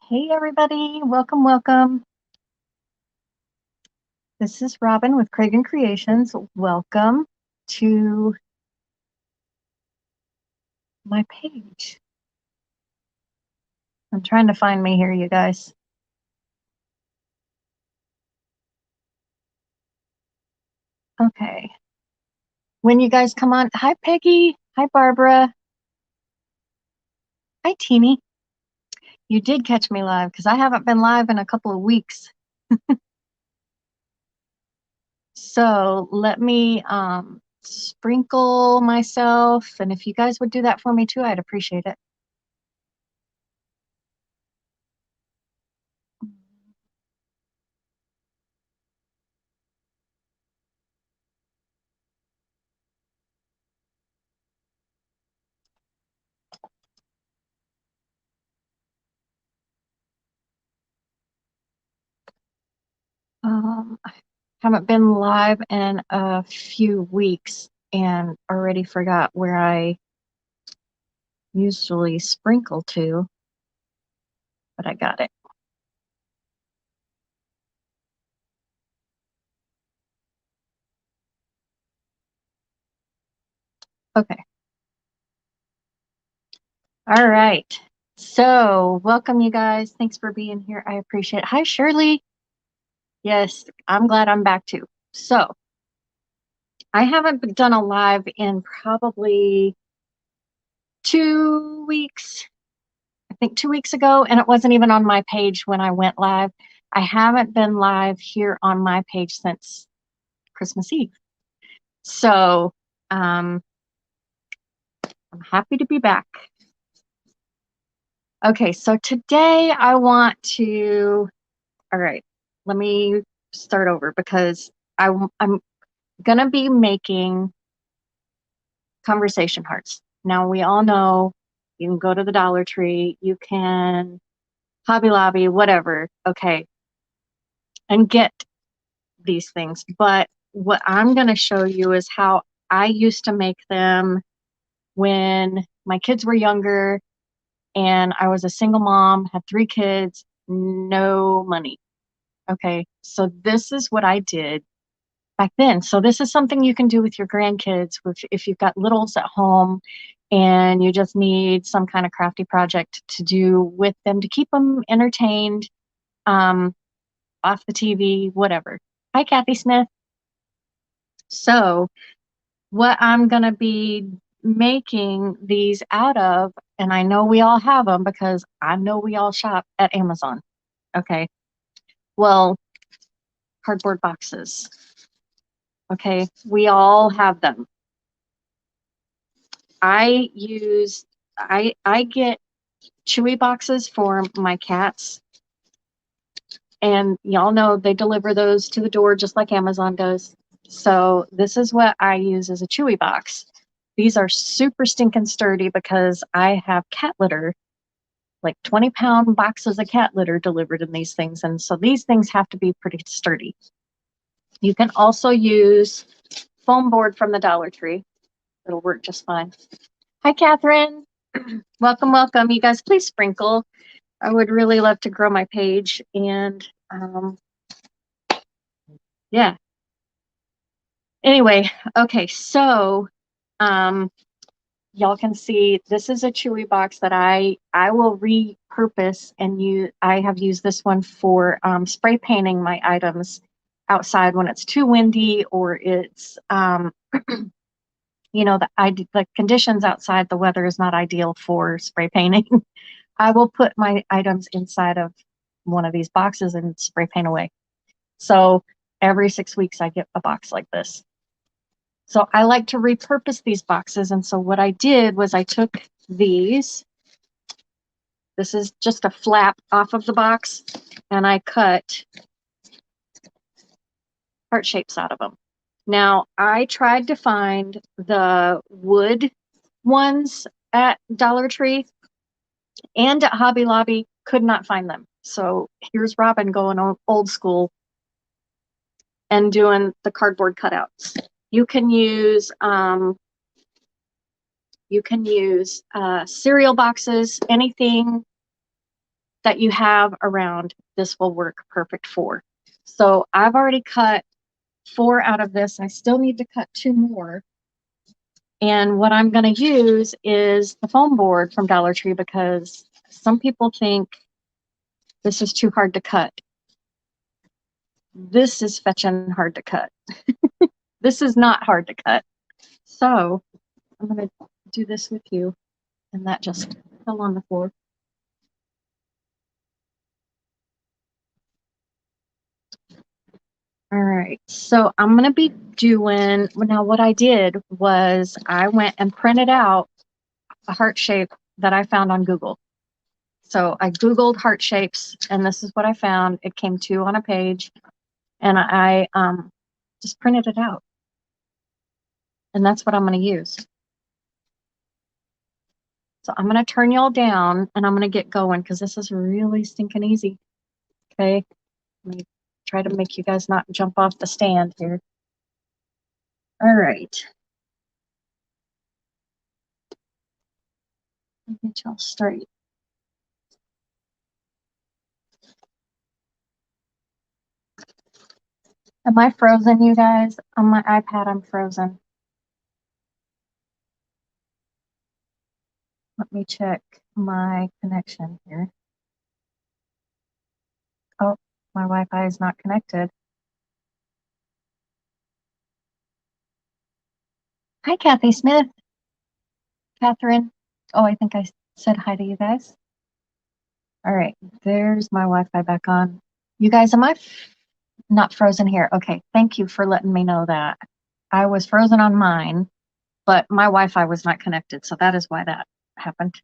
Hey everybody, welcome, welcome. This is Robin with Cragen Creations. Welcome to my page. I'm trying to find me here, you guys. Okay. When you guys come on, hi Peggy, hi Barbara, hi Teeny. You did catch me live because I haven't been live in a couple of weeks. So let me sprinkle myself, and if you guys would do that for me too, I'd appreciate it. I haven't been live in a few weeks and already forgot where I usually sprinkle to, but I got it. Okay. All right. So welcome you guys. Thanks for being here. I appreciate it. Hi, Shirley. Yes, I'm glad I'm back too. So I haven't done a live in probably 2 weeks. I think 2 weeks ago, and it wasn't even on my page when I went live. I haven't been live here on my page since Christmas Eve. So I'm happy to be back. Okay, so today I want to, all right, let me start over because I'm going to be making conversation hearts. Now, we all know you can go to the Dollar Tree, you can Hobby Lobby, whatever, okay, and get these things. But what I'm going to show you is how I used to make them when my kids were younger and I was a single mom, had 3 kids, no money. Okay, so this is what I did back then. So this is something you can do with your grandkids if you've got littles at home and you just need some kind of crafty project to do with them to keep them entertained, off the TV, whatever. Hi, Kathy Smith. So what I'm going to be making these out of, and I know we all have them because I know we all shop at Amazon. Okay. Well, cardboard boxes. Okay. We all have them. I get Chewy boxes for my cats. And y'all know they deliver those to the door just like Amazon does. So this is what I use as a Chewy box. These are super stinking sturdy because I have cat litter, like 20-pound boxes of cat litter delivered in these things. And so these things have to be pretty sturdy. You can also use foam board from the Dollar Tree. It'll work just fine. Hi, Catherine. Welcome, welcome. You guys, please sprinkle. I would really love to grow my page. And yeah. Anyway, okay, so y'all can see this is a Chewy box that I will repurpose, and I have used this one for spray painting my items outside when it's too windy or it's the conditions outside, the weather is not ideal for spray painting. I will put my items inside of one of these boxes and spray paint away. So every 6 weeks I get a box like this. So I like to repurpose these boxes. And so what I did was I took these. This is just a flap off of the box, and I cut heart shapes out of them. Now, I tried to find the wood ones at Dollar Tree and at Hobby Lobby, could not find them. So here's Robin going old school and doing the cardboard cutouts. You can use cereal boxes, anything that you have around, this will work perfect for. So I've already cut 4 out of this. I still need to cut 2 more. And what I'm going to use is the foam board from Dollar Tree, because some people think this is too hard to cut. This is fetching hard to cut. This is not hard to cut. So I'm going to do this with you. And that just fell on the floor. All right, so I'm going to be doing, now what I did was I went and printed out a heart shape that I found on Google. So I Googled heart shapes, and this is what I found. It came 2 on a page, and I just printed it out. And that's what I'm going to use. So I'm going to turn y'all down, and I'm going to get going, because this is really stinking easy. Okay, let me try to make you guys not jump off the stand here. All right. Let me get y'all straight. Am I frozen, you guys? On my iPad, I'm frozen. Let me check my connection here. Oh, my Wi-Fi is not connected. Hi, Kathy Smith. Catherine. Oh, I think I said hi to you guys. All right, there's my Wi-Fi back on. You guys, am I not frozen here? Okay, thank you for letting me know that. I was frozen on mine, but my Wi-Fi was not connected, so that is why that happened.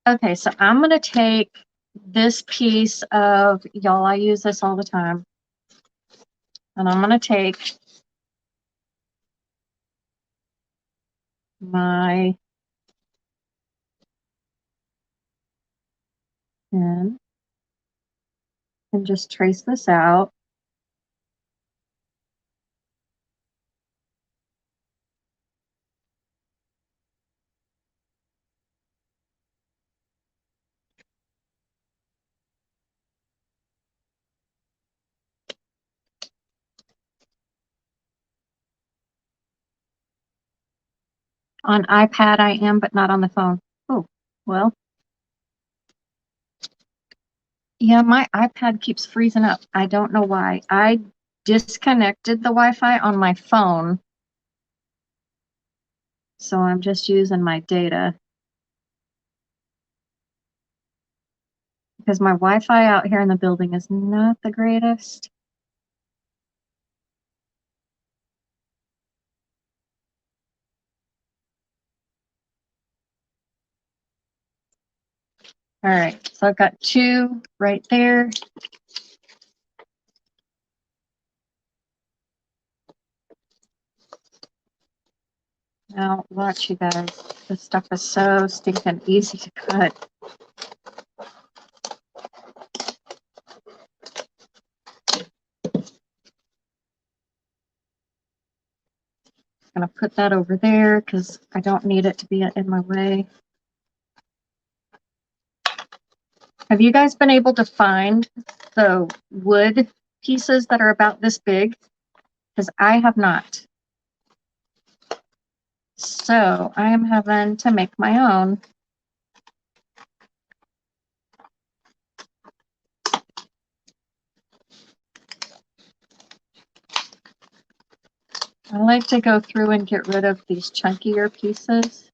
Okay, so I'm going to take this piece of, y'all, I use this all the time, and I'm going to take my pen and just trace this out. On iPad I am, but not on the phone. Oh, well. Yeah, my iPad keeps freezing up. I don't know why. I disconnected the Wi-Fi on my phone, so I'm just using my data. Because my Wi-Fi out here in the building is not the greatest. All right, so I've got 2 right there. Now, watch you guys. This stuff is so stinking easy to cut. I'm gonna put that over there because I don't need it to be in my way. Have you guys been able to find the wood pieces that are about this big? Because I have not. So I am having to make my own. I like to go through and get rid of these chunkier pieces.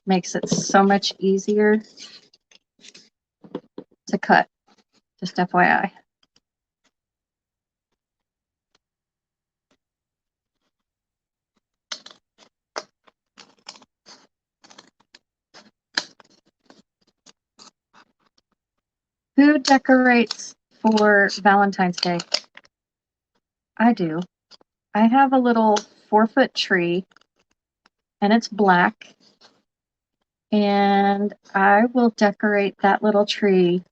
Makes it so much easier to cut, just FYI. Who decorates for Valentine's Day? I do. I have a little 4-foot tree, and it's black. And I will decorate that little tree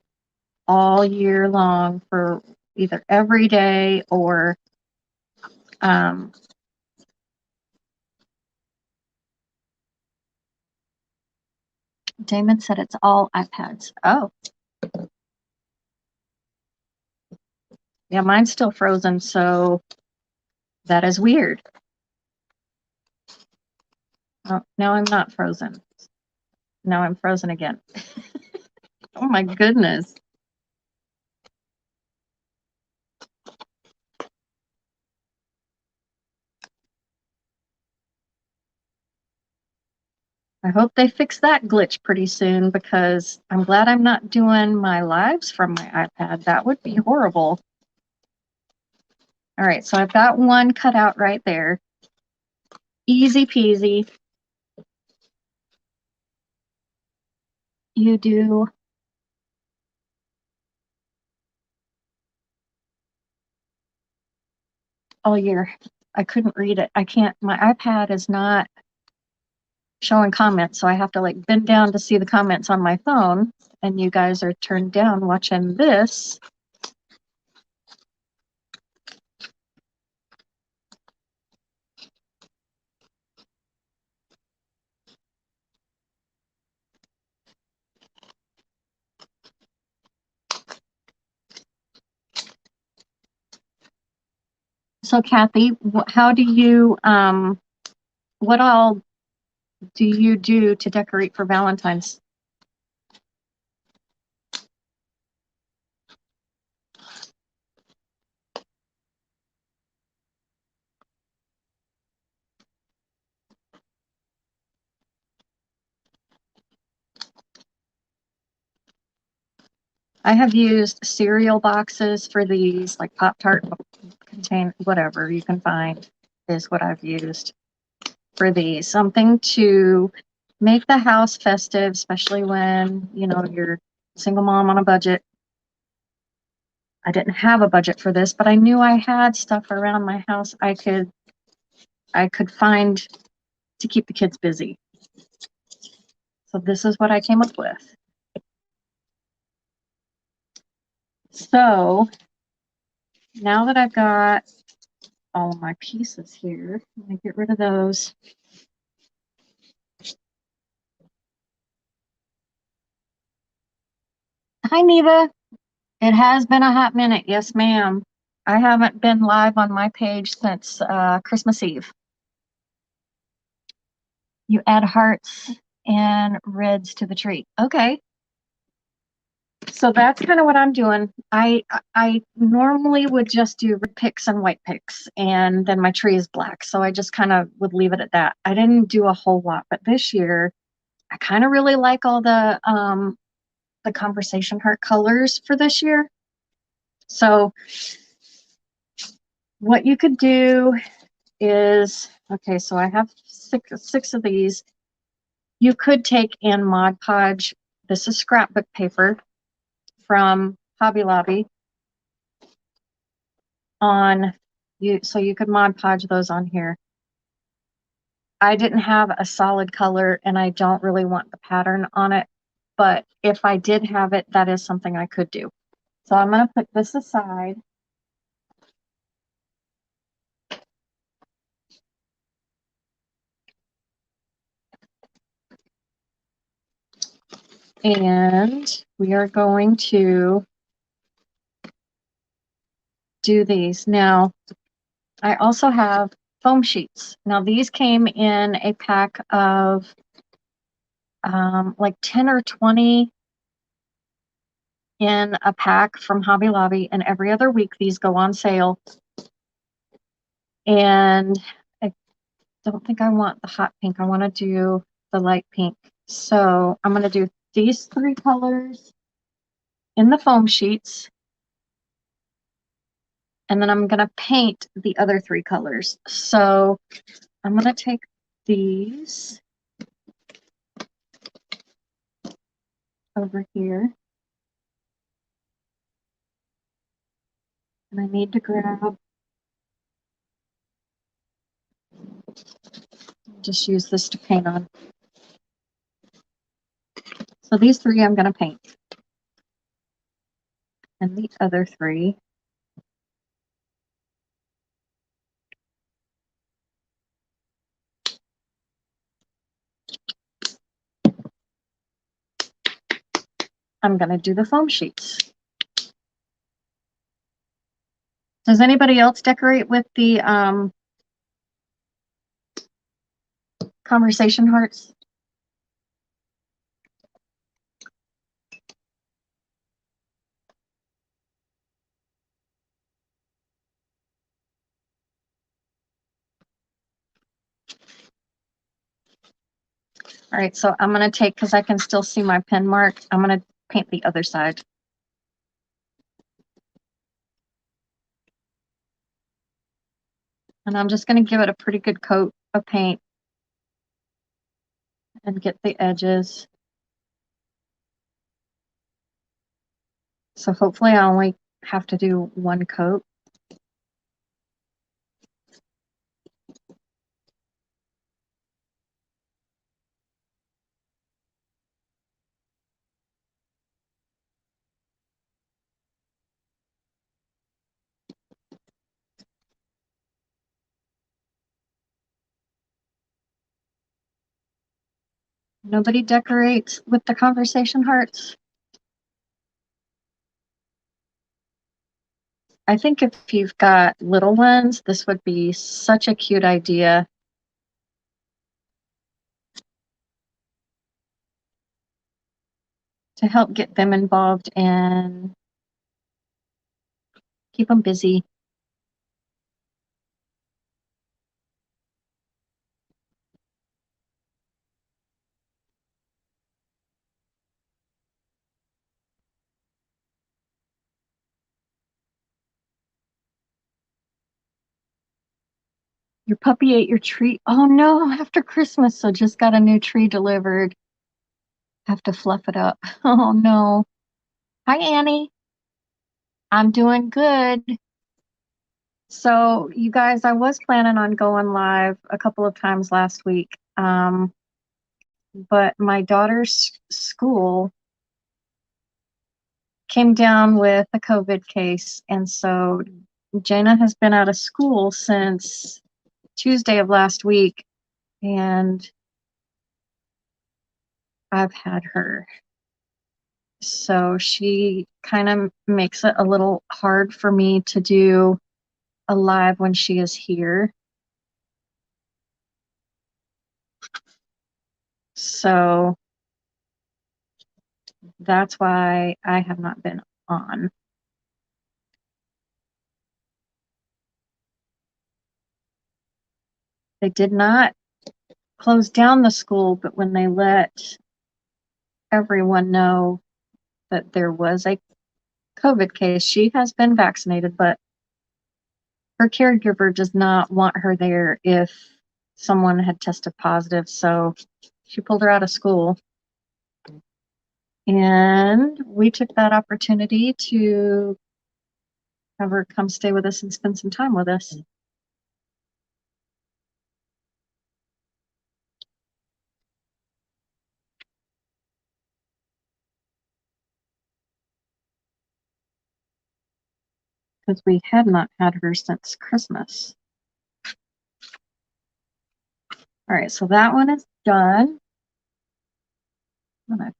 all year long for either every day or Damon said it's all iPads. Oh. Yeah, mine's still frozen, so that is weird. Oh, now I'm not frozen. Now I'm frozen again. Oh my goodness. I hope they fix that glitch pretty soon, because I'm glad I'm not doing my lives from my iPad. That would be horrible. All right, so I've got one cut out right there. Easy peasy. You do all year. I couldn't read it. I can't, my iPad is not showing comments, so I have to like bend down to see the comments on my phone, and you guys are turned down watching this. So Kathy, how do you, what all do you do to decorate for Valentine's? I have used cereal boxes for these, like Pop-Tart contain, whatever you can find is what I've used for these. Something to make the house festive, especially when, you know, you're single mom on a budget. I didn't have a budget for this, but I knew I had stuff around my house I could find to keep the kids busy. So this is what I came up with. So now that I've got all of my pieces here, I'm gonna get rid of those. Hi, Neva. It has been a hot minute. Yes, ma'am. I haven't been live on my page since Christmas Eve. You add hearts and reds to the tree. Okay. So that's kind of what I'm doing. I normally would just do red picks and white picks, and then my tree is black. So I just kind of would leave it at that. I didn't do a whole lot, but this year I kind of really like all the conversation heart colors for this year. So what you could do is, okay, so I have six of these. You could take and Mod Podge. This is scrapbook paper from Hobby Lobby on you, so you could Mod Podge those on here. I didn't have a solid color and I don't really want the pattern on it, but if I did have it, that is something I could do. So I'm going to put this aside. And we are going to do these. Now, I also have foam sheets. Now, these came in a pack of like 10 or 20 in a pack from Hobby Lobby, and every other week these go on sale. And I don't think I want the hot pink. I want to do the light pink. So I'm going to do these three colors in the foam sheets. And then I'm going to paint the other three colors. So I'm going to take these over here. And I need to grab, just use this to paint on. So these three I'm going to paint. And the other three, I'm going to do the foam sheets. Does anybody else decorate with the conversation hearts? All right, so I'm going to take, because I can still see my pen mark, I'm going to paint the other side. And I'm just going to give it a pretty good coat of paint and get the edges. So hopefully I only have to do one coat. Nobody decorates with the conversation hearts. I think if you've got little ones, this would be such a cute idea. To help get them involved and keep them busy. Your puppy ate your tree. Oh no, after Christmas, so just got a new tree delivered. Have to fluff it up. Oh no. Hi, Annie. I'm doing good. So you guys, I was planning on going live a couple of times last week. But my daughter's school came down with a COVID case. And so Jana has been out of school since Tuesday of last week. And I've had her. So she kind of makes it a little hard for me to do a live when she is here. So that's why I have not been on. They did not close down the school, but when they let everyone know that there was a COVID case, she has been vaccinated, but her caregiver does not want her there if someone had tested positive. So she pulled her out of school. And we took that opportunity to have her come stay with us and spend some time with us. Because we had not had her since Christmas. All right, so that one is done. I'm gonna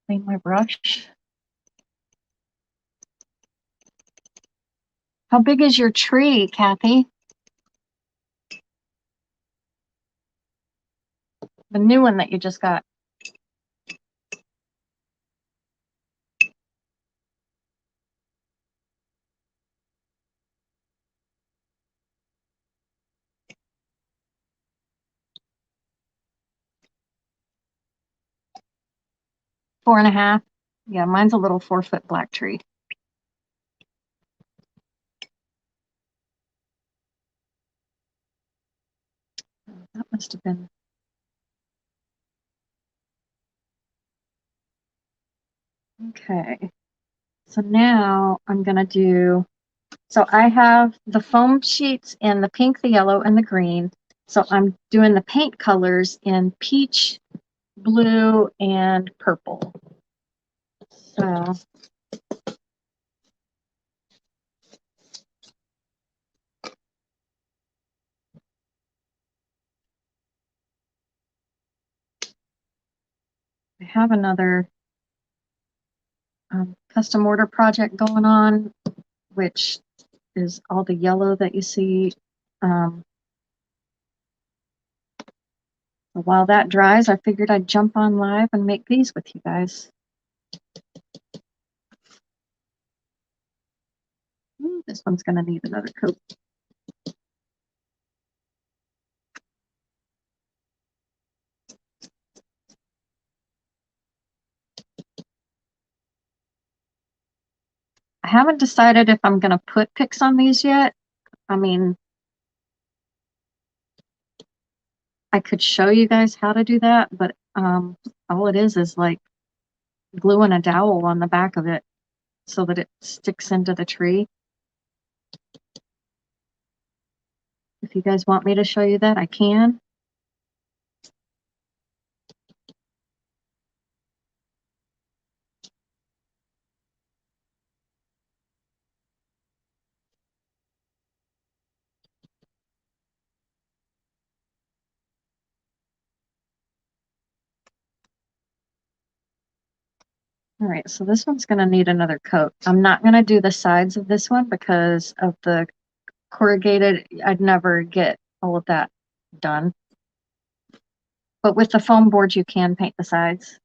clean my brush. How big is your tree, Kathy? The new one that you just got. Four and a half. Yeah, mine's a little 4-foot black tree. That must have been. Okay. So now I'm going to do, so I have the foam sheets in the pink, the yellow, and the green. So I'm doing the paint colors in peach, blue, and purple. So I have another custom order project going on, which is all the yellow that you see. While that dries, I figured I'd jump on live and make these with you guys. This one's going to need another coat. I haven't decided if I'm going to put picks on these yet. I mean, I could show you guys how to do that, but all it is like gluing a dowel on the back of it so that it sticks into the tree. If you guys want me to show you that, I can. All right, so this one's going to need another coat. I'm not going to do the sides of this one because of the corrugated. I'd never get all of that done. But with the foam board, you can paint the sides.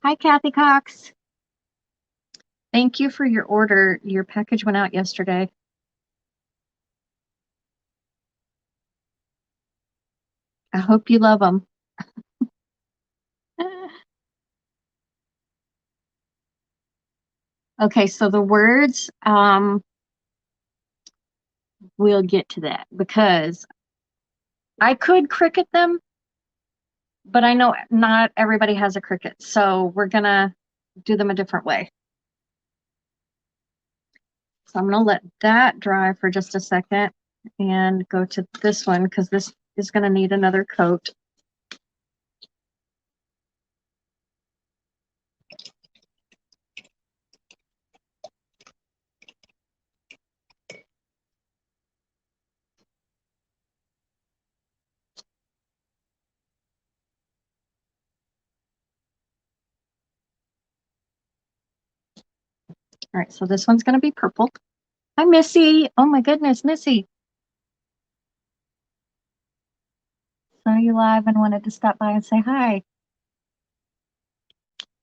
Hi, Kathy Cox. Thank you for your order. Your package went out yesterday. I hope you love them. Okay, so the words, we'll get to that because I could Cricut them, but I know not everybody has a Cricut, so we're gonna do them a different way. So I'm gonna let that dry for just a second and go to this one because this is gonna need another coat. All right, so this one's gonna be purple. Hi, Missy. Oh my goodness, Missy. Saw you live and wanted to stop by and say hi.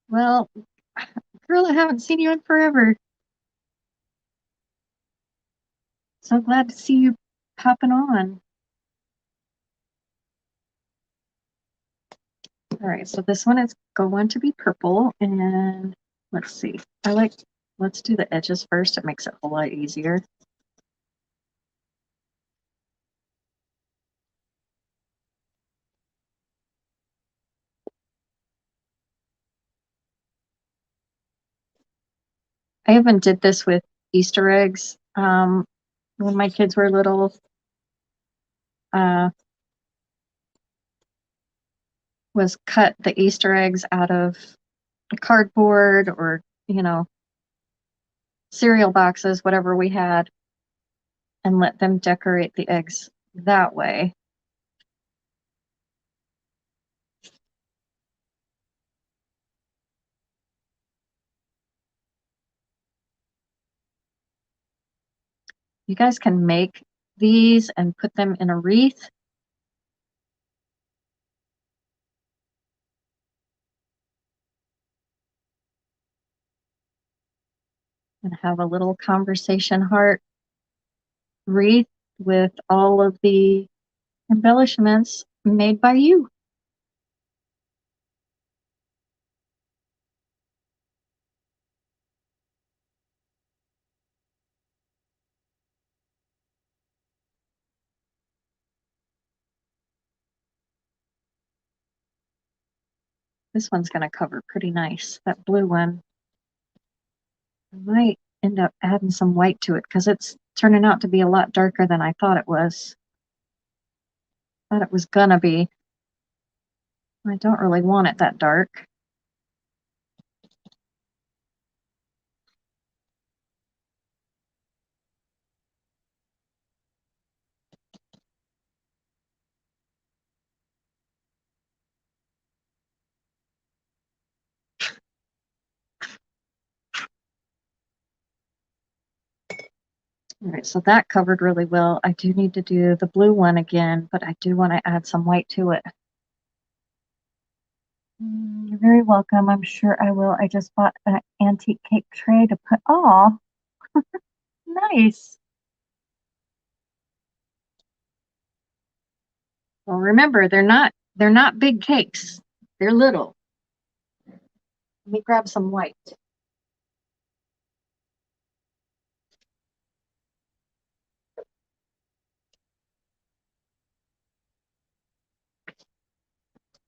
Well, girl, I haven't seen you in forever. So glad to see you popping on. All right, so this one is going to be purple, and let's see. Let's do the edges first. It makes it a whole lot easier. I even did this with Easter eggs when my kids were little. Was cut the Easter eggs out of cardboard or, cereal boxes, whatever we had, and let them decorate the eggs that way. You guys can make these and put them in a wreath. And have a little conversation heart wreath with all of the Embellishments made by you. This one's going to cover pretty nice. That blue one. I might end up adding some white to it because it's turning out to be a lot darker than I thought it was. Thought it was gonna be. I don't really want it that dark. All right, so that covered really well. I do need to do the blue one again, but I do want to add some white to it. You're very welcome. I'm sure I will. I just bought an antique cake tray to put. Oh, nice. Well, remember, they're not big cakes. They're little. Let me grab some white.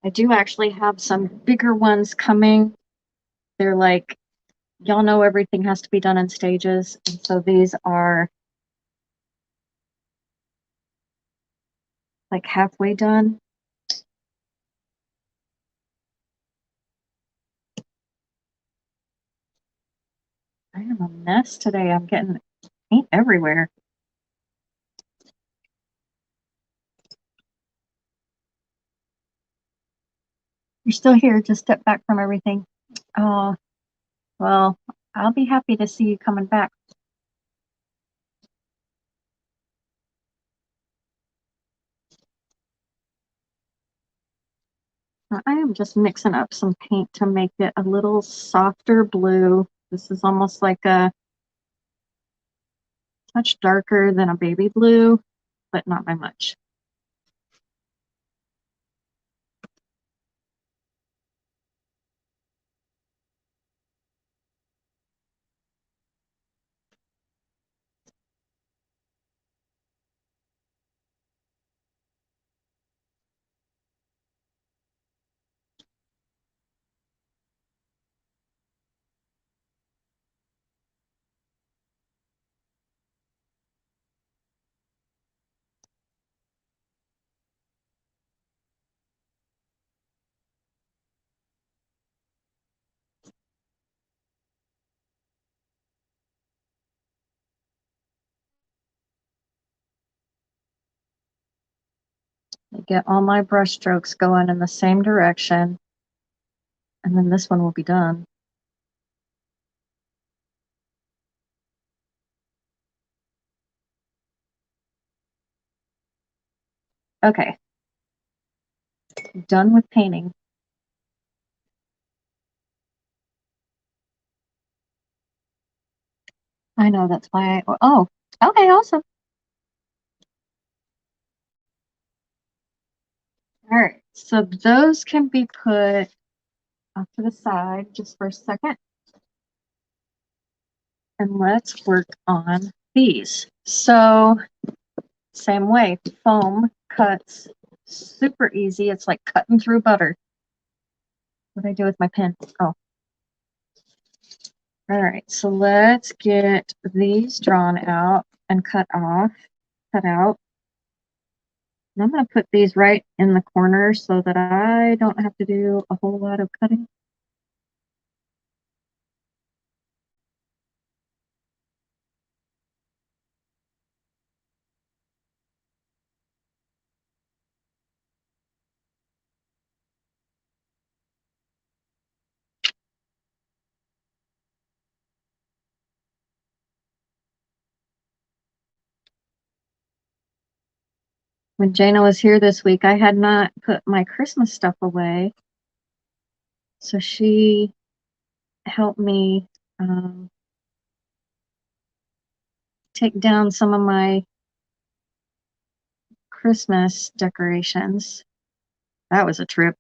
I do actually have some bigger ones coming. They're like, y'all know everything has to be done in stages. And so these are like halfway done. I am a mess today. I'm getting paint everywhere. You're still here. Just step back from everything. Oh, well, I'll be happy to see you coming back. I am just mixing up some paint to make it a little softer blue. This is almost like a touch darker than a baby blue, but not by much. I get all my brush strokes going in the same direction, and then this one will be done. Okay, done with painting. I know, that's why oh, okay, awesome. All right, so those can be put off to the side just for a second. And let's work on these. So same way, foam cuts super easy. It's like cutting through butter. What do I do with my pen? Oh. All right, so let's get these drawn out and cut out. And I'm going to put these right in the corner so that I don't have to do a whole lot of cutting. When Jana was here this week, I had not put my Christmas stuff away. So she helped me take down some of my Christmas decorations. That was a trip.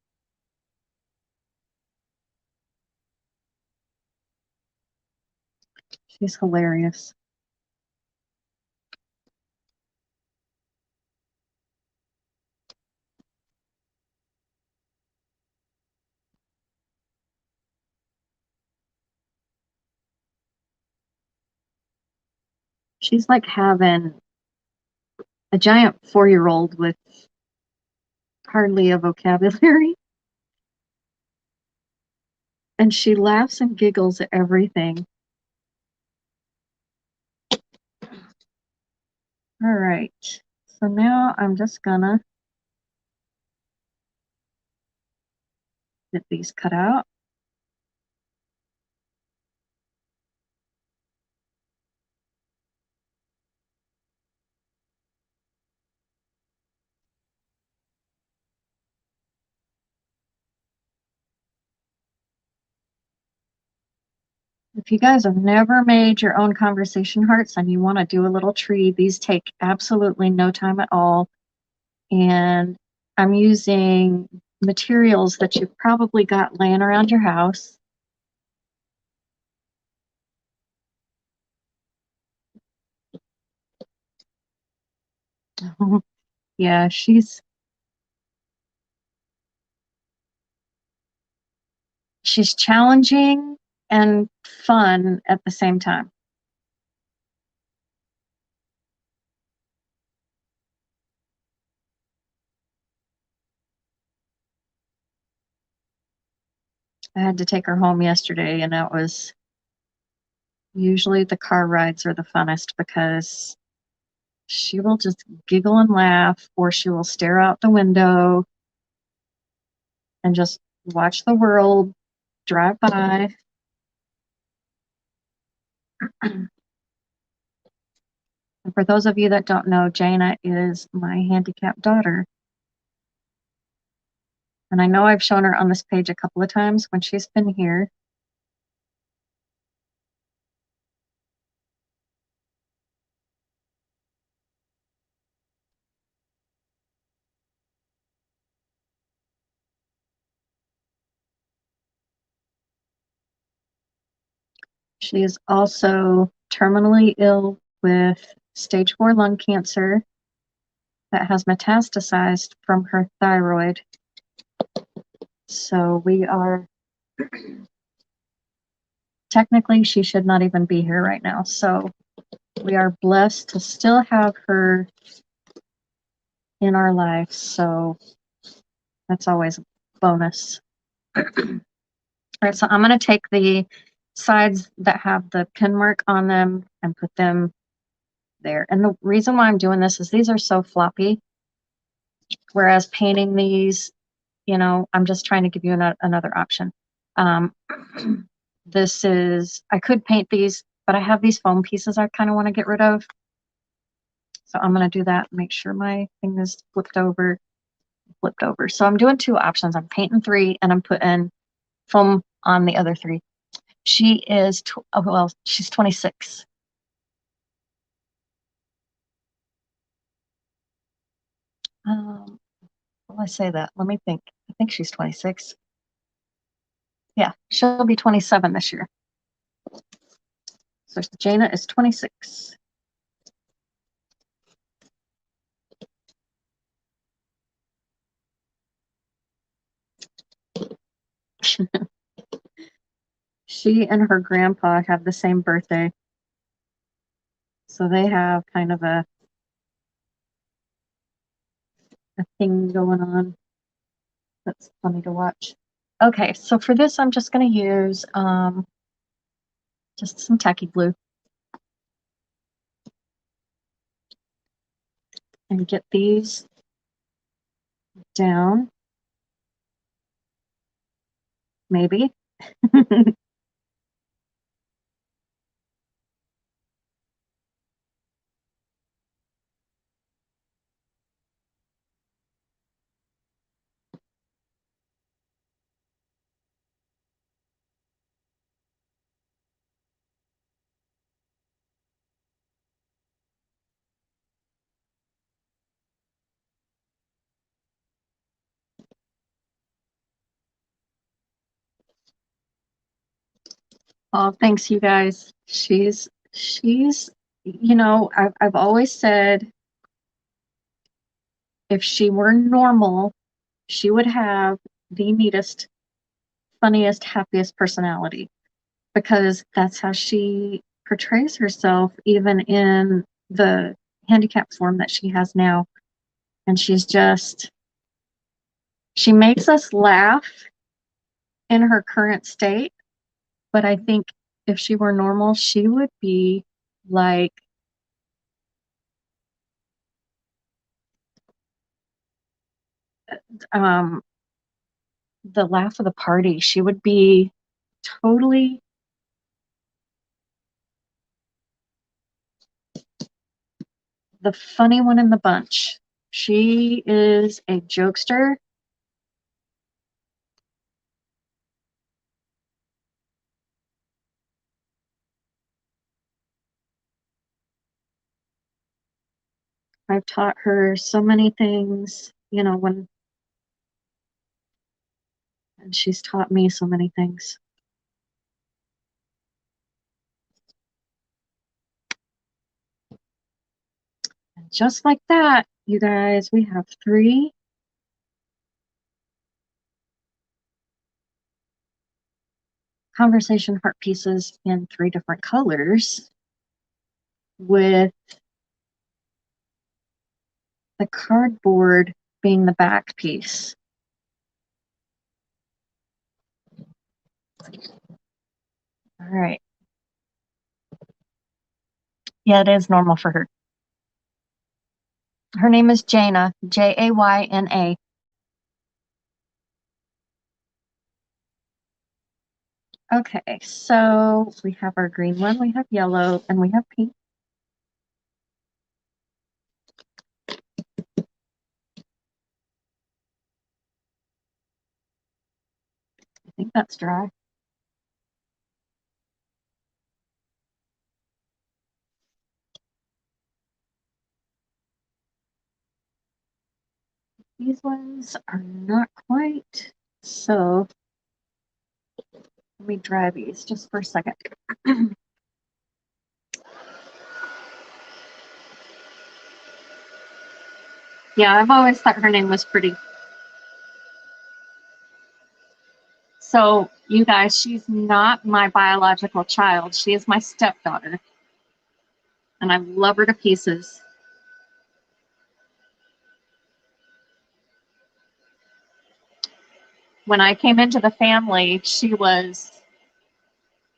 She's hilarious. She's like having a giant 4-year-old with hardly a vocabulary. And she laughs and giggles at everything. All right. So now I'm just gonna get these cut out. If you guys have never made your own conversation hearts and you want to do a little tree, these take absolutely no time at all. And I'm using materials that you've probably got laying around your house. Yeah, she's challenging and fun at the same time. I had to take her home yesterday, and that was usually the car rides are the funnest because she will just giggle and laugh, or she will stare out the window and just watch the world drive by. And for those of you that don't know, Jana is my handicapped daughter. And I know I've shown her on this page a couple of times when she's been here. She is also terminally ill with stage 4 lung cancer that has metastasized from her thyroid. So we are, technically, she should not even be here right now. So we are blessed to still have her in our life. So that's always a bonus. All right, so I'm going to take the sides that have the pin mark on them and put them there. And the reason why I'm doing this is these are so floppy. Whereas painting these, you know, I'm just trying to give you another option. This is, I could paint these, but I have these foam pieces I kind of want to get rid of. So I'm going to do that. Make sure my thing is flipped over. So I'm doing 2 options. I'm painting 3 and I'm putting foam on the other 3. She is, oh, well, she's 26. Will I say that? Let me think. I think she's 26. Yeah, she'll be 27 this year. So Jana is 26. She and her grandpa have the same birthday. So they have kind of a thing going on. That's funny to watch. Okay, so for this, I'm just going to use just some tacky glue and get these down. Maybe. Oh, thanks, you guys. She's, I've always said if she were normal, she would have the neatest, funniest, happiest personality because that's how she portrays herself, even in the handicap form that she has now. And she makes us laugh in her current state. But I think if she were normal, she would be like, um, the laugh of the party. She would be totally the funny one in the bunch. She is a jokester. I've taught her so many things, and she's taught me so many things. And just like that, you guys, we have 3 conversation heart pieces in 3 different colors with the cardboard being the back piece. All right. Yeah, it is normal for her. Her name is Jayna, Jayna. Okay, so we have our green one, we have yellow, and we have pink. I think that's dry. These ones are not quite, so let me dry these just for a second. Yeah, I've always thought her name was pretty. So, you guys, she's not my biological child. She is my stepdaughter, and I love her to pieces. When I came into the family, she was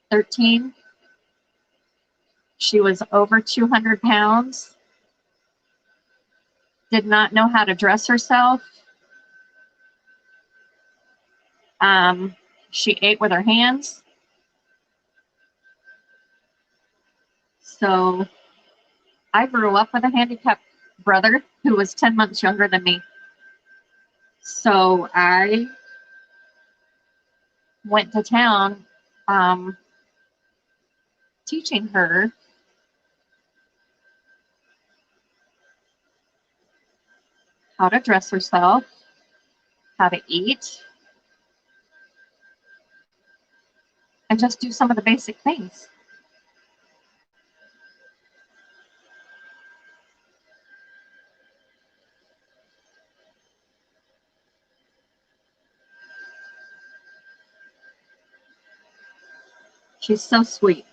13. She was over 200 pounds, did not know how to dress herself. She ate with her hands. So I grew up with a handicapped brother who was 10 months younger than me. So I went to town teaching her how to dress herself, how to eat, and just do some of the basic things. She's so sweet.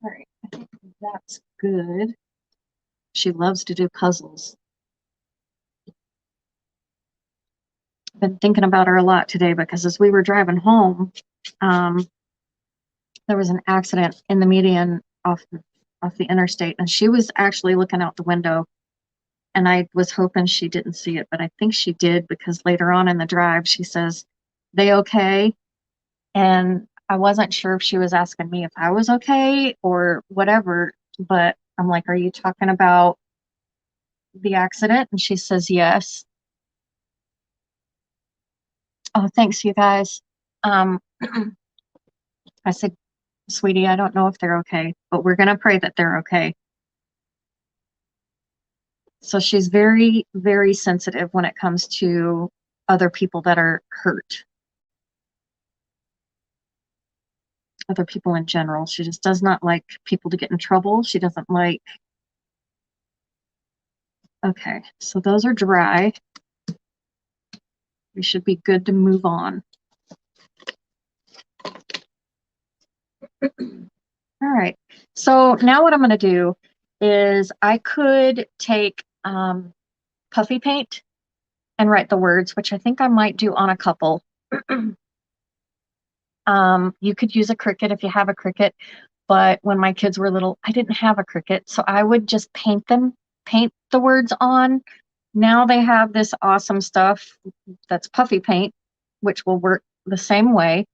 All right, I think that's good. She loves to do puzzles. I've been thinking about her a lot today because as we were driving home, there was an accident in the median off the interstate, and she was actually looking out the window, and I was hoping she didn't see it, but I think she did because later on in the drive she says, "They okay?" And I wasn't sure if she was asking me if I was okay or whatever, but I'm like, "Are you talking about the accident?" And she says yes. Oh, thanks, you guys. I said, Sweetie, I don't know if they're okay, but we're going to pray that they're okay. So she's very, very sensitive when it comes to other people that are hurt. Other people in general. She just does not like people to get in trouble. She doesn't like. Okay, so those are dry. We should be good to move on. All right, so now what I'm going to do is I could take puffy paint and write the words, which I think I might do on a couple. You could use a Cricut if you have a Cricut, but when my kids were little, I didn't have a Cricut, so I would just paint the words on. Now they have this awesome stuff that's puffy paint, which will work the same way,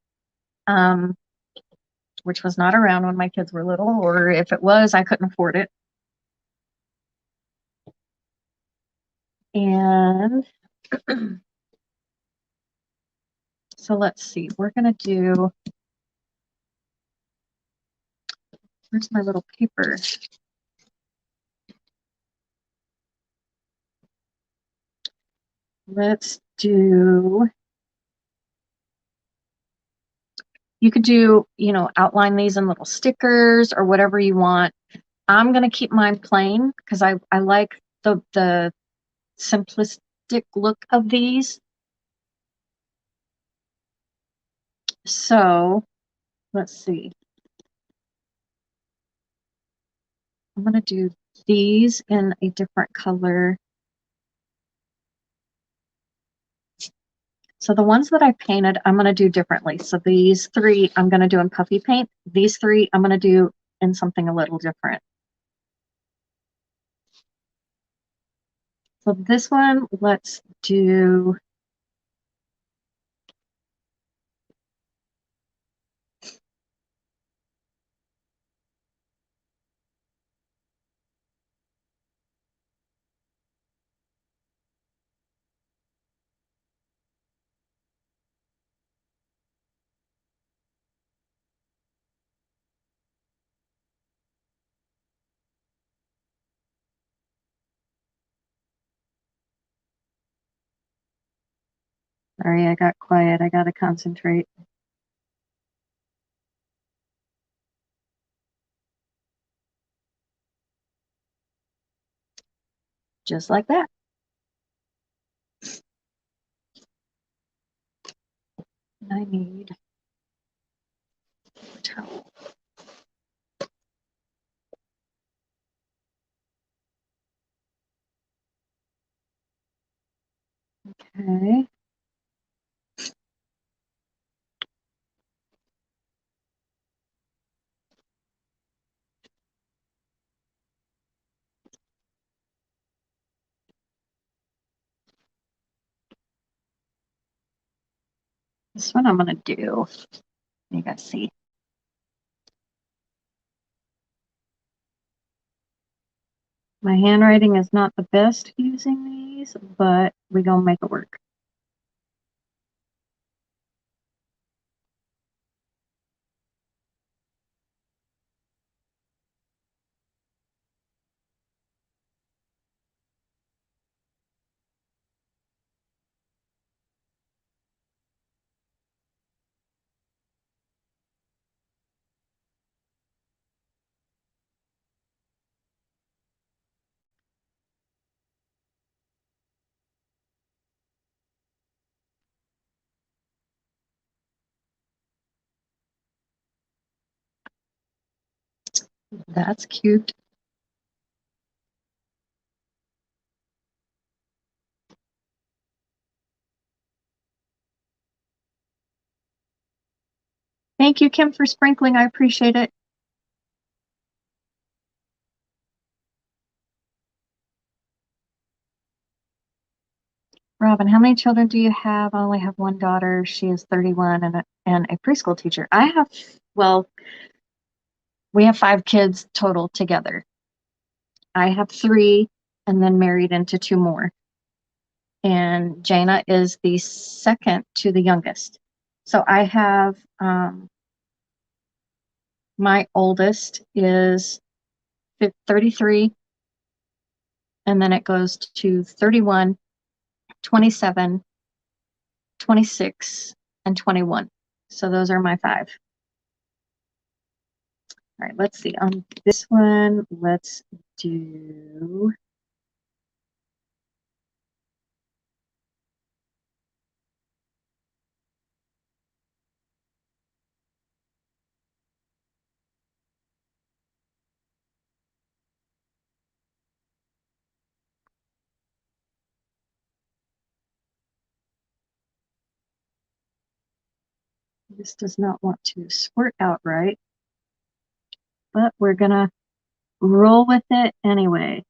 which was not around when my kids were little, or if it was, I couldn't afford it. And so let's see, we're going to do, where's my little paper? Let's do, you could do, you know, outline these in little stickers or whatever you want. I'm going to keep mine plain because I like the simplistic look of these. So let's see. I'm going to do these in a different color. So the ones that I painted, I'm going to do differently. So these three, I'm going to do in puffy paint. These three, I'm going to do in something a little different. So this one, let's do, sorry, I got quiet. I got to concentrate. Just like that. And I need a towel. Okay. This one I'm going to do. You guys see. My handwriting is not the best using these, but we're going to make it work. That's cute. Thank you, Kim, for sprinkling. I appreciate it. Robin, how many children do you have? I only have one daughter. She is 31 and a preschool teacher. I have, well, we have 5 kids total together. I have 3 and then married into 2 more. And Jana is the second to the youngest. So I have, 5 kids total together. I have 3 and then married into 2 more. And Jana is the second to the youngest. So I have, 5 kids total together. And Jana is the second to the youngest. So I have, 5 kids total together. I have 3 and then married into 2 more. And Jana is the second to the youngest. So I have My oldest is 33, and then it goes to 31, 27, 26, and 21. So those are my 5. All right, let's see. On this one, let's do this does not want to squirt out right, but we're gonna roll with it anyway.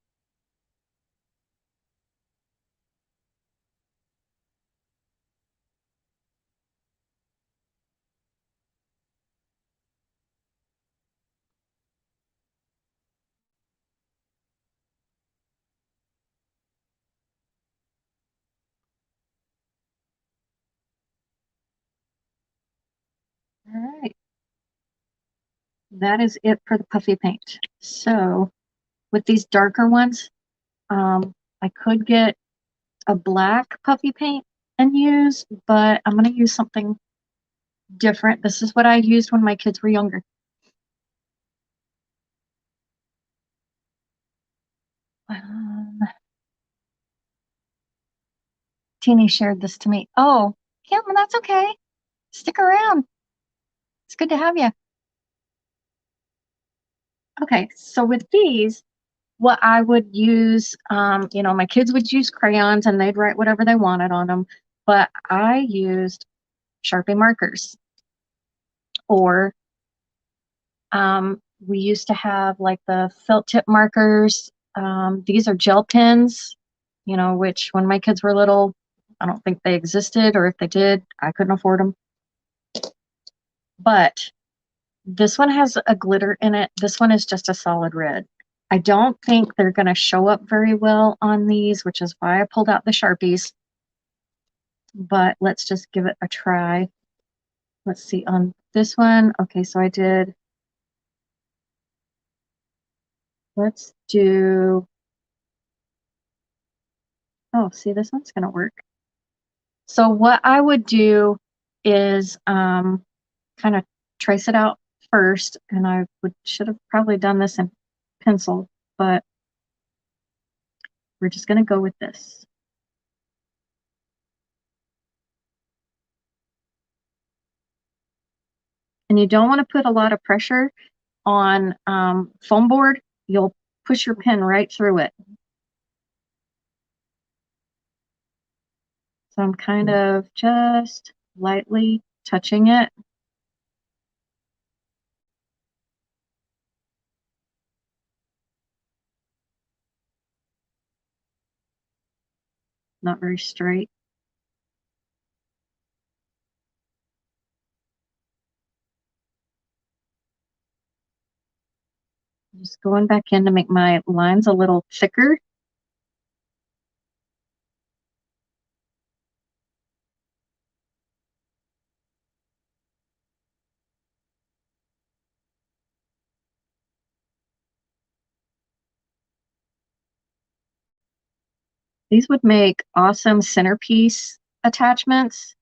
All right, that is it for the puffy paint. So with these darker ones, I could get a black puffy paint and use, but I'm gonna use something different. This is what I used when my kids were younger. Teeny shared this to me. Oh, Kim, that's okay. Stick around. It's good to have you. Okay, so with these, what I would use, my kids would use crayons and they'd write whatever they wanted on them, but I used Sharpie markers, or we used to have like the felt tip markers. These are gel pens, which when my kids were little, I don't think they existed, or if they did, I couldn't afford them. But this one has a glitter in it. This one is just a solid red. I don't think they're going to show up very well on these, which is why I pulled out the Sharpies. But let's just give it a try. Let's see on this one. Okay, so let's do, oh, see, this one's going to work. So what I would do is kind of trace it out first, and I should have probably done this in pencil, but we're just going to go with this. And you don't want to put a lot of pressure on foam board. You'll push your pen right through it. So I'm kind of just lightly touching it. Not very straight. Just going back in to make my lines a little thicker. These would make awesome centerpiece attachments,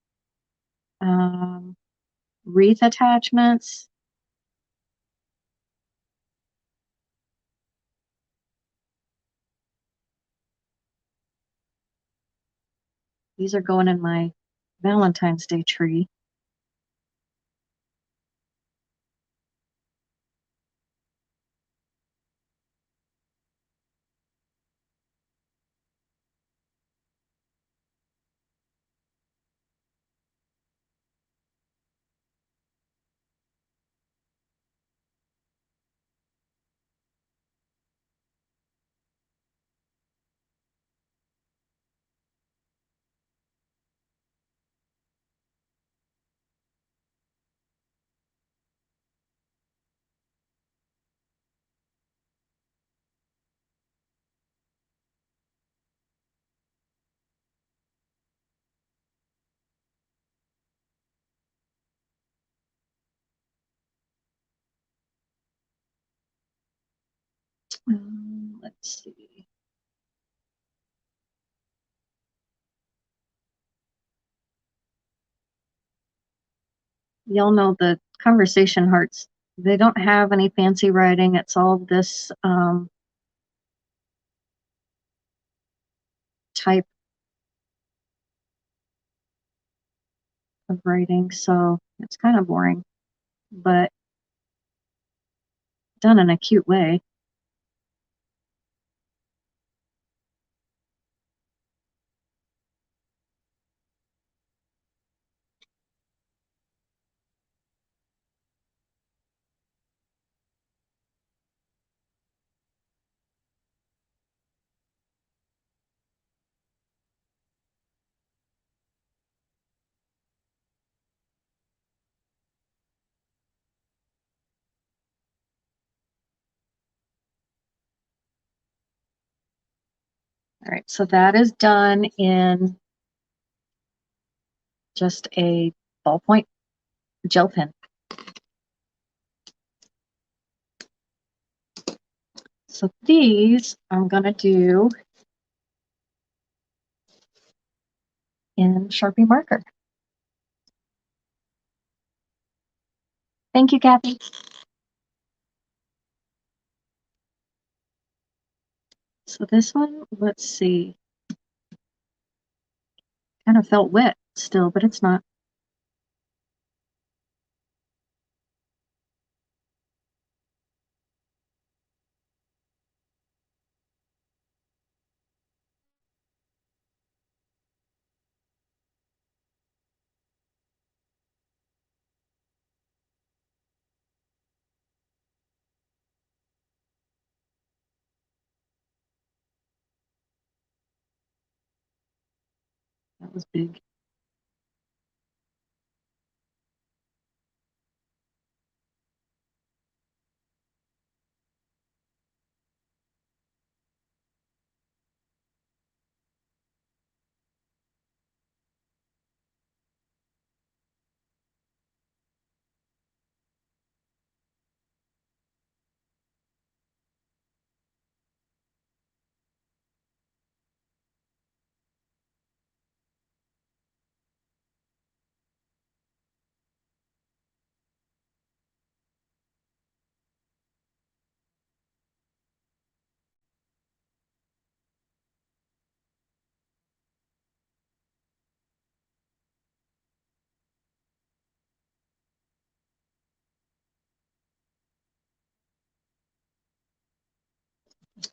wreath attachments. These are going in my Valentine's Day tree. Let's see. Y'all know the conversation hearts. They don't have any fancy writing. It's all this type of writing, so it's kind of boring, but done in a cute way. All right, so that is done in just a ballpoint gel pen. So these I'm gonna do in Sharpie marker. Thank you, Kathy. So this one, let's see. Kind of felt wet still, but it's not. That was big.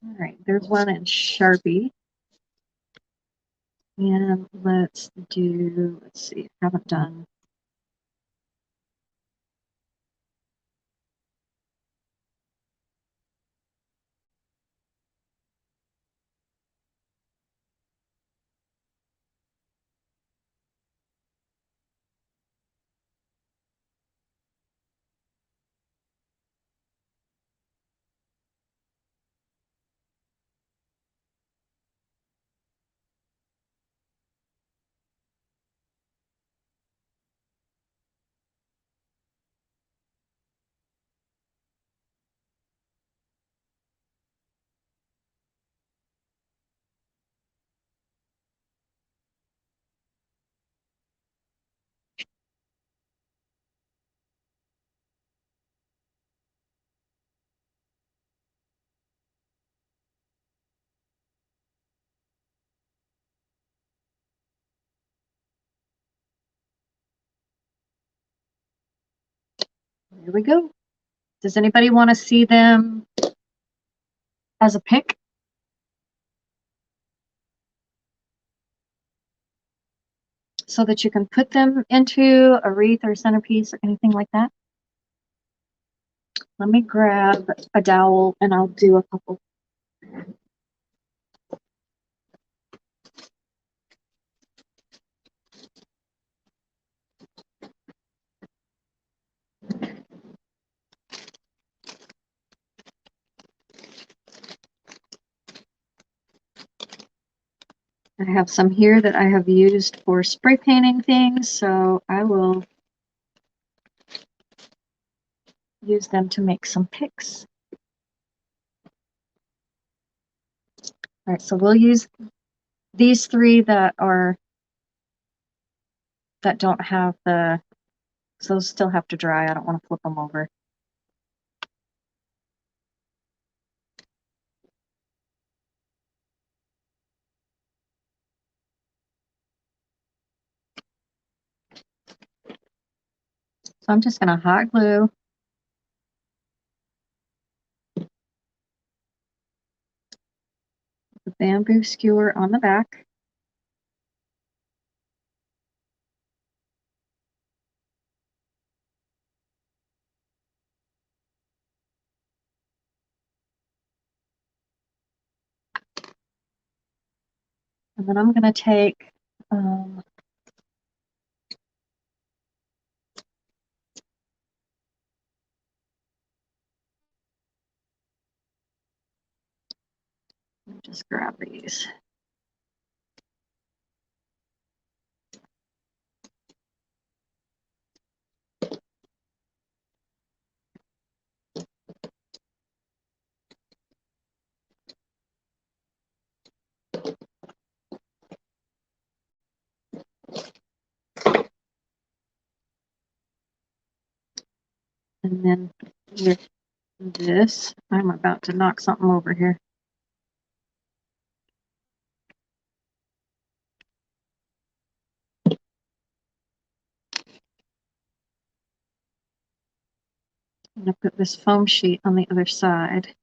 All right, there's one in Sharpie. And let's see, I haven't done. There we go. Does anybody want to see them as a pick? So that you can put them into a wreath or centerpiece or anything like that? Let me grab a dowel and I'll do a couple. I have some here that I have used for spray painting things, so I will use them to make some picks. All right, so we'll use these three that don't have the, so those still have to dry. I don't want to flip them over. So I'm just going to hot glue the bamboo skewer on the back. And then I'm going to take just grab these. And then with this, I'm about to knock something over here. I'm going to put this foam sheet on the other side.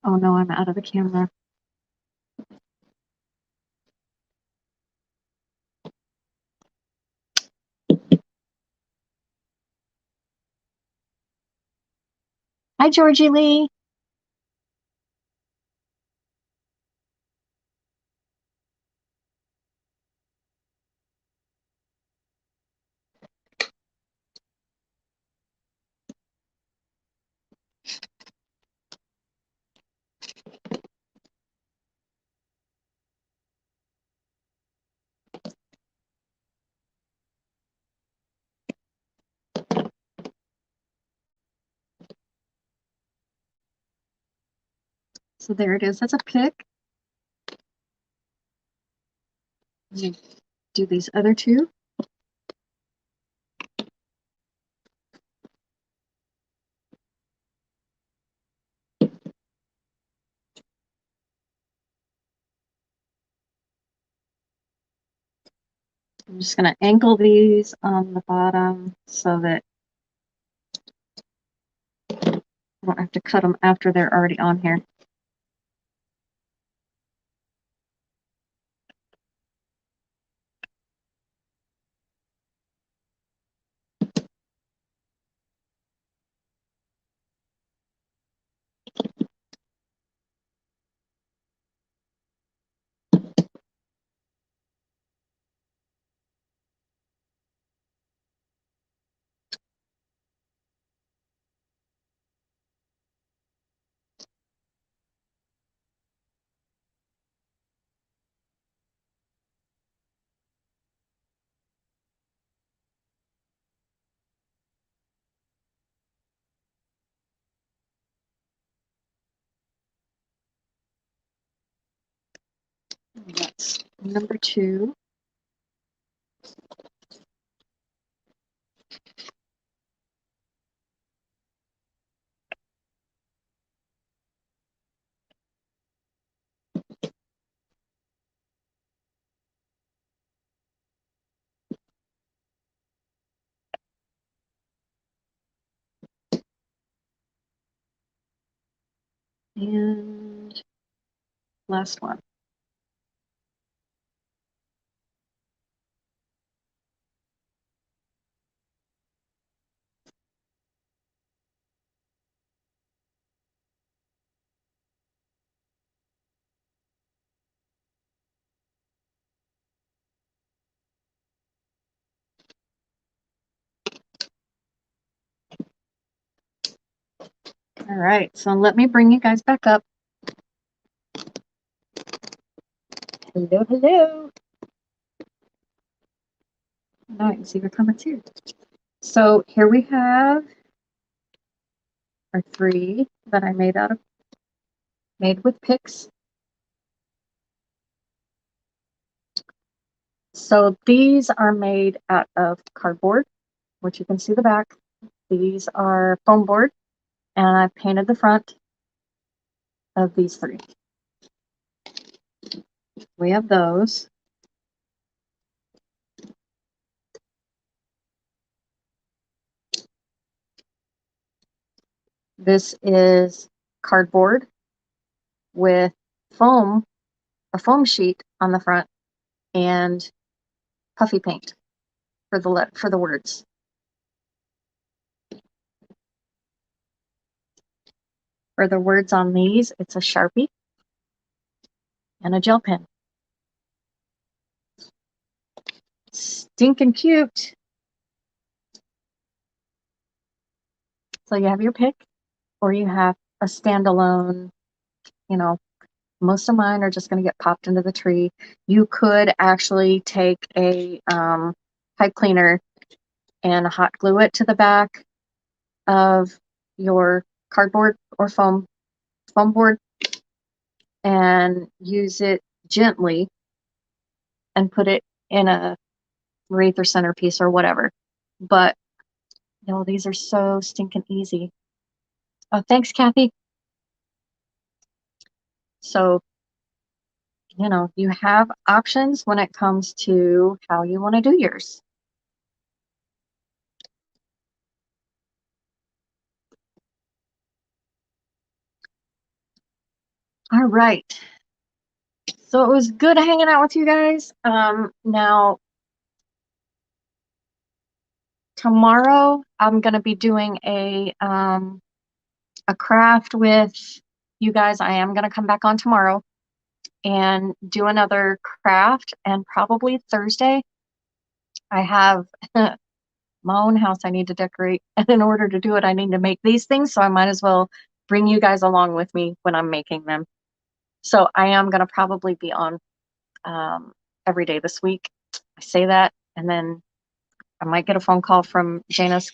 Oh no, I'm out of the camera. Hi, Georgie Lee. So there it is. That's a pick. Do these other two. I'm just going to angle these on the bottom so that I don't have to cut them after they're already on here. That's number two. And last one. All right, so let me bring you guys back up. Hello, hello. Now I can see your comments here. So here we have our three that I made out of made with picks. So these are made out of cardboard, which you can see the back. These are foam board, and I painted the front of these three. We have those. This is cardboard with foam, a foam sheet on the front, and puffy paint for the words. For the words on these, it's a Sharpie and a gel pen. Stinking cute. So you have your pick, or you have a standalone, you know, most of mine are just going to get popped into the tree. You could actually take a pipe cleaner and hot glue it to the back of your cardboard or foam board and use it gently and put it in a wreath or centerpiece or whatever. But no, these are so stinking easy. Oh, thanks, Kathy. So, you know, you have options when it comes to how you want to do yours. All right. So it was good hanging out with you guys. Now, tomorrow I'm going to be doing a craft with you guys. I am going to come back on tomorrow and do another craft, and probably Thursday I have my own house I need to decorate, and in order to do it I need to make these things, so I might as well bring you guys along with me when I'm making them. So I am going to probably be on every day this week. I say that, and then I might get a phone call from Jana's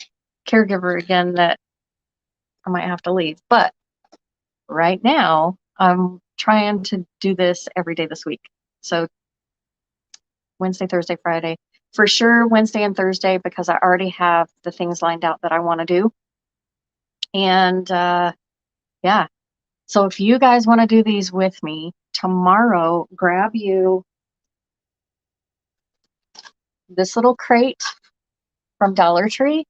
caregiver again that I might have to leave. But right now, I'm trying to do this every day this week. So Wednesday, Thursday, Friday. For sure Wednesday and Thursday, because I already have the things lined out that I want to do. And yeah. So if you guys want to do these with me, tomorrow, grab you this little crate from Dollar Tree.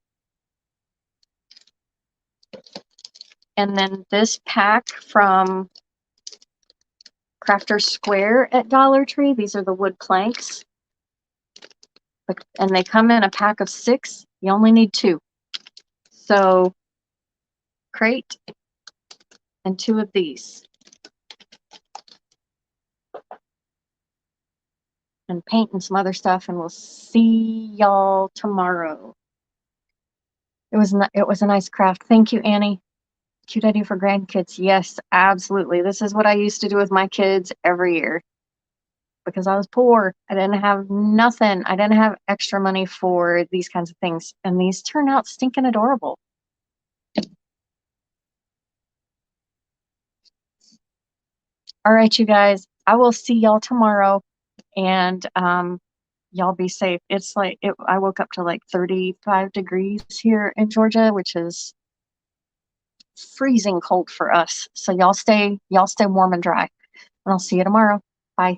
And then this pack from Crafter Square at Dollar Tree. These are the wood planks. And they come in a pack of 6. You only need 2. So crate and 2 of these. And paint and some other stuff, and we'll see y'all tomorrow. It was a nice craft. Thank you, Annie. Cute idea for grandkids. Yes, absolutely. This is what I used to do with my kids every year. Because I was poor. I didn't have nothing. I didn't have extra money for these kinds of things. And these turn out stinking adorable. All right, you guys. I will see y'all tomorrow. And y'all be safe. It's like I woke up to like 35 degrees here in Georgia, which is freezing cold for us. So y'all stay warm and dry. And I'll see you tomorrow. Bye.